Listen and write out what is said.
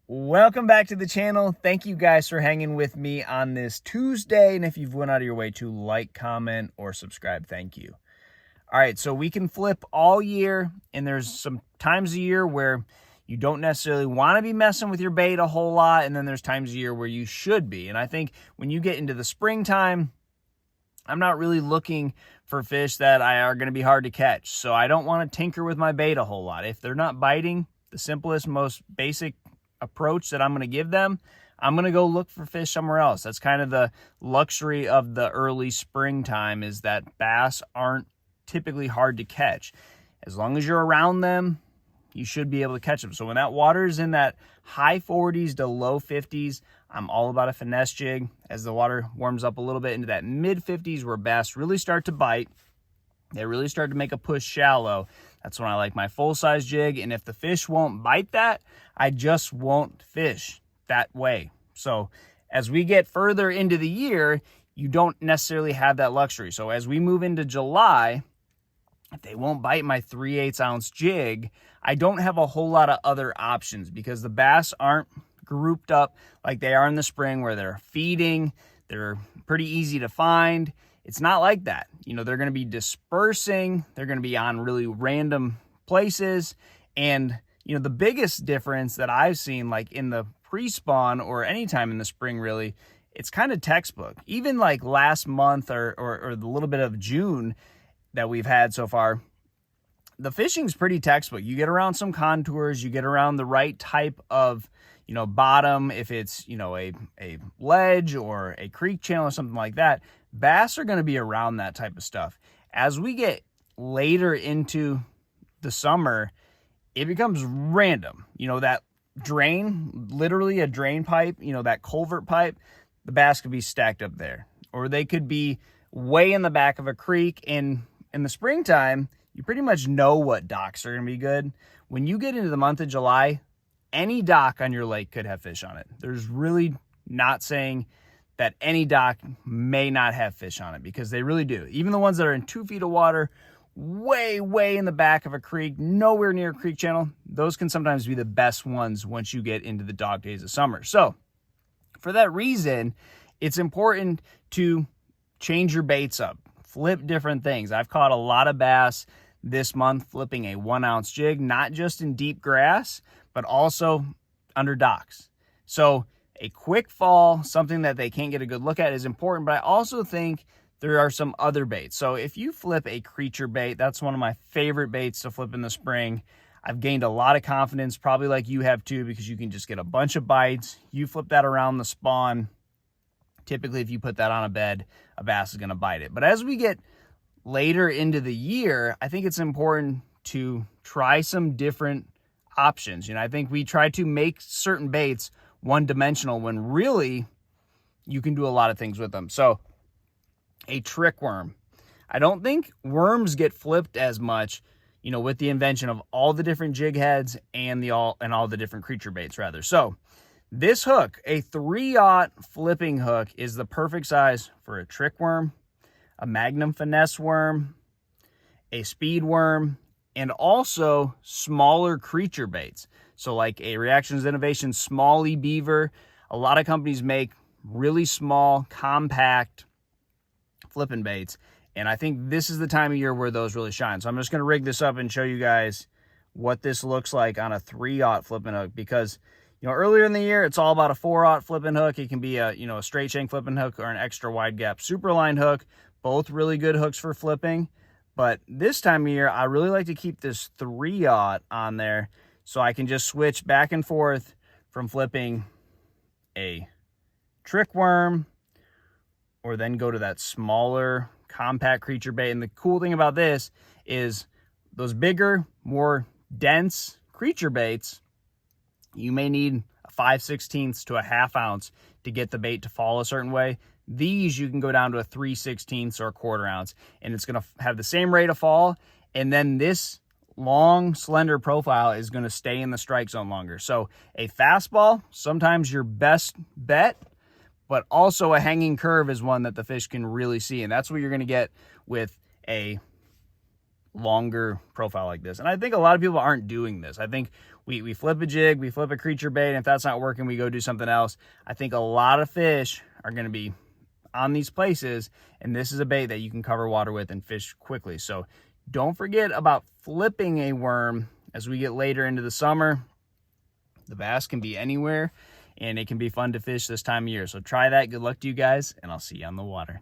Welcome back to the channel. Thank you guys for hanging with me on this Tuesday. And if you've went out of your way to like, comment, or subscribe, thank you. All right, so we can flip all year, and there's some times a year where you don't necessarily want to be messing with your bait a whole lot, and then there's times a year where you should be. And I think when you get into the springtime, I'm not really looking for fish that are going to be hard to catch. So I don't want to tinker with my bait a whole lot. If they're not biting, the simplest, most basic approach that I'm going to give them, I'm going to go look for fish somewhere else. That's kind of the luxury of the early springtime, is that bass aren't typically hard to catch. As long as you're around them, you should be able to catch them. So when that water is in that high 40s to low 50s, I'm all about a finesse jig. As the water warms up a little bit into that mid 50s where bass really start to bite, they really start to make a push shallow, that's when I like my full-size jig. And if the fish won't bite that, I just won't fish that way. So as we get further into the year, you don't necessarily have that luxury. So as we move into July, if they won't bite my 3/8 ounce jig, I don't have a whole lot of other options, because the bass aren't grouped up like they are in the spring where they're feeding. They're pretty easy to find. It's not like that. You know, they're going to be dispersing. They're going to be on really random places. And, you know, the biggest difference that I've seen, like in the pre-spawn or anytime in the spring, really, it's kind of textbook. Even like last month or the little bit of June that we've had so far, the fishing's pretty textbook. You get around some contours, you get around the right type of, you know, bottom. If it's, you know, a ledge or a creek channel or something like that, bass are going to be around that type of stuff. As we get later into the summer, it becomes random. You know, that drain, literally a drain pipe, you know, that culvert pipe, the bass could be stacked up there. Or they could be way in the back of a creek. And in the springtime, you pretty much know what docks are going to be good. When you get into the month of July, any dock on your lake could have fish on it. There's really not saying that any dock may not have fish on it, because they really do. Even the ones that are in 2 feet of water, way in the back of a creek, nowhere near a creek channel, those can sometimes be the best ones once you get into the dog days of summer. So for that reason, it's important to change your baits up, flip different things. I've caught a lot of bass this month flipping a 1 ounce jig, not just in deep grass, but also under docks. So a quick fall, something that they can't get a good look at, is important. But I also think there are some other baits. So if you flip a creature bait, that's one of my favorite baits to flip in the spring. I've gained a lot of confidence, probably like you have too, because you can just get a bunch of bites. You flip that around the spawn. Typically, if you put that on a bed, a bass is going to bite it. But as we get later into the year, I think it's important to try some different options. You know, I think we try to make certain baits one-dimensional when really you can do a lot of things with them. So a trick worm. I don't think worms get flipped as much, you know, with the invention of all the different jig heads and all the different creature baits rather. So this hook, a 3/0 flipping hook, is the perfect size for a trick worm, a Magnum finesse worm, a speed worm, and also smaller creature baits. So like a Reactions Innovation Small-E Beaver. A lot of companies make really small, compact flipping baits. And I think this is the time of year where those really shine. So I'm just going to rig this up and show you guys what this looks like on a 3/0 flipping hook. Because, you know, earlier in the year, it's all about a 4/0 flipping hook. It can be a, you know, a straight shank flipping hook or an extra wide gap superline hook. Both really good hooks for flipping. But this time of year, I really like to keep this 3/0 on there, so I can just switch back and forth from flipping a trick worm or then go to that smaller, compact creature bait. And the cool thing about this is those bigger, more dense creature baits, you may need a 5/16 to a 1/2 ounce to get the bait to fall a certain way. These you can go down to a 3/16 or a 1/4 ounce, and it's going to have the same rate of fall. And then this long, slender profile is going to stay in the strike zone longer. So a fastball, sometimes your best bet, but also a hanging curve is one that the fish can really see. And that's what you're going to get with a longer profile like this. And I think a lot of people aren't doing this. I think we flip a jig, we flip a creature bait, and if that's not working, we go do something else. I think a lot of fish are going to be on these places, and this is a bait that you can cover water with and fish quickly. So don't forget about flipping a worm as we get later into the summer. The bass can be anywhere, and it can be fun to fish this time of year. So try that. Good luck to you guys, and I'll see you on the water.